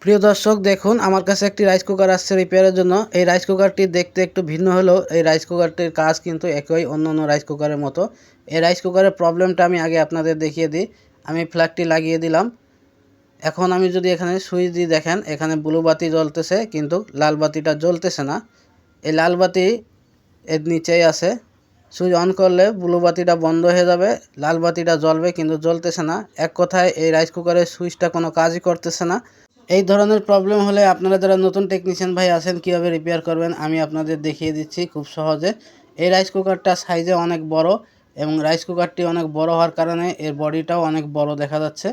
প্রিয় দর্শক দেখুন, আমার কাছে একটি রাইস কুকার আসছে রিপেয়ারের জন্য। এই রাইস কুকারটি দেখতে একটু ভিন্ন হলেও এই রাইস কুকারটির কাজ কিন্তু একই অন্য রাইস কুকারের মতো। এই রাইস কুকারের প্রবলেমটা আমি আগে আপনাদের দেখিয়ে দিই। আমি ফ্ল্যাগটি লাগিয়ে দিলাম। এখন আমি যদি এখানে সুইচ দিয়ে দেখেন, এখানে ব্লু বাতি জ্বলতেছে কিন্তু লাল বাতিটা জ্বলতেছে না। এই লাল বাতি এর নিচেই আছে। সুইচ অন করলে ব্লু বাতিটা বন্ধ হয়ে যাবে, লাল বাতিটা জ্বলবে কিন্তু জ্বলতেছে না। এক কথায় এই রাইস কুকারের সুইচটা কোনো কাজই করতেছে না। এই ধরনের প্রবলেম হলে আপনারা যারা নতুন টেকনিশিয়ান ভাই আছেন কীভাবে রিপেয়ার করবেন আমি আপনাদের দেখিয়ে দিচ্ছি খুব সহজে। এই রাইস কুকারটা সাইজে অনেক বড় এবং রাইস কুকারটি অনেক বড় হওয়ার কারণে এর বডিটাও অনেক বড় দেখা যাচ্ছে।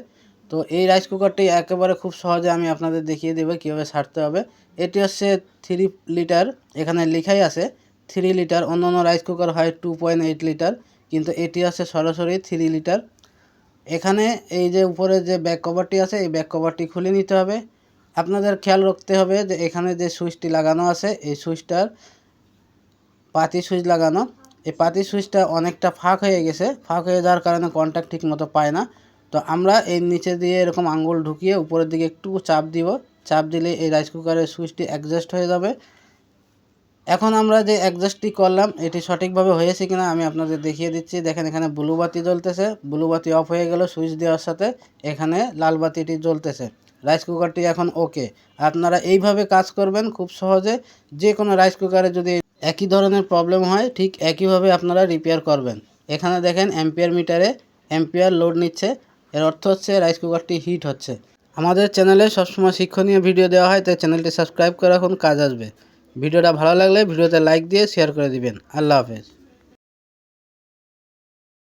তো এই রাইস কুকারটি একেবারে খুব সহজে আমি আপনাদের দেখিয়ে দেবো কীভাবে ছাড়তে হবে। এটি হচ্ছে 3 লিটার, এখানে লেখাই আছে 3 লিটার। অন্য রাইস কুকার হয় 2.8 লিটার, কিন্তু এটি আছে সরাসরি 3 লিটার। এখানে এই যে উপরে যে ব্যাক কভারটি আছে এই ব্যাক কভারটি খুলে নিতে হবে। আপনাদের খেয়াল রাখতে হবে যে এখানে যে সুইচটি লাগানো আছে এই সুইচটার পাতি সুইচ লাগানো। এই পাতি সুইচটা অনেকটা ফাঁক হয়ে গেছে, ফাঁক হয়ে যাওয়ার কারণে কন্ট্যাক্ট ঠিক মতো পায় না। তো আমরা এই নিচে দিয়ে এরকম আঙ্গুল ঢুকিয়ে উপরের দিকে একটু চাপ দিব। চাপ দিলে এই রাইস কুকারের সুইচটি অ্যাডজাস্ট হয়ে যাবে। এখন আমরা যে অ্যাডজাস্টটি করলাম এটি সঠিকভাবে হয়েছে কিনা আমি আপনাদের দেখিয়ে দিচ্ছি। দেখেন এখানে ব্লু বাতি জ্বলতেছে, ব্লু বাতি অফ হয়ে গেল সুইচ দেওয়ার সাথে, এখানে লাল বাতিটি জ্বলতেছে। রাইস কুকারটি এখন ওকে। আপনারা এইভাবে কাজ করবেন খুব সহজে। যে কোনো রাইস কুকারে যদি একই ধরনের প্রবলেম হয় ঠিক একইভাবে আপনারা রিপেয়ার করবেন। এখানে দেখেন অ্যাম্পিয়ার মিটারে অ্যাম্পিয়ার লোড নিচ্ছে, এর অর্থ হচ্ছে রাইস কুকারটি হিট হচ্ছে। আমাদের চ্যানেলে সবসময় শিক্ষণীয় ভিডিও দেওয়া হয়, তাই চ্যানেলটি সাবস্ক্রাইব করে রাখুন, কাজ আসবে। ভিডিওটা ভালো লাগলে ভিডিওতে লাইক দিয়ে শেয়ার করে দিবেন। আল্লাহ হাফেজ।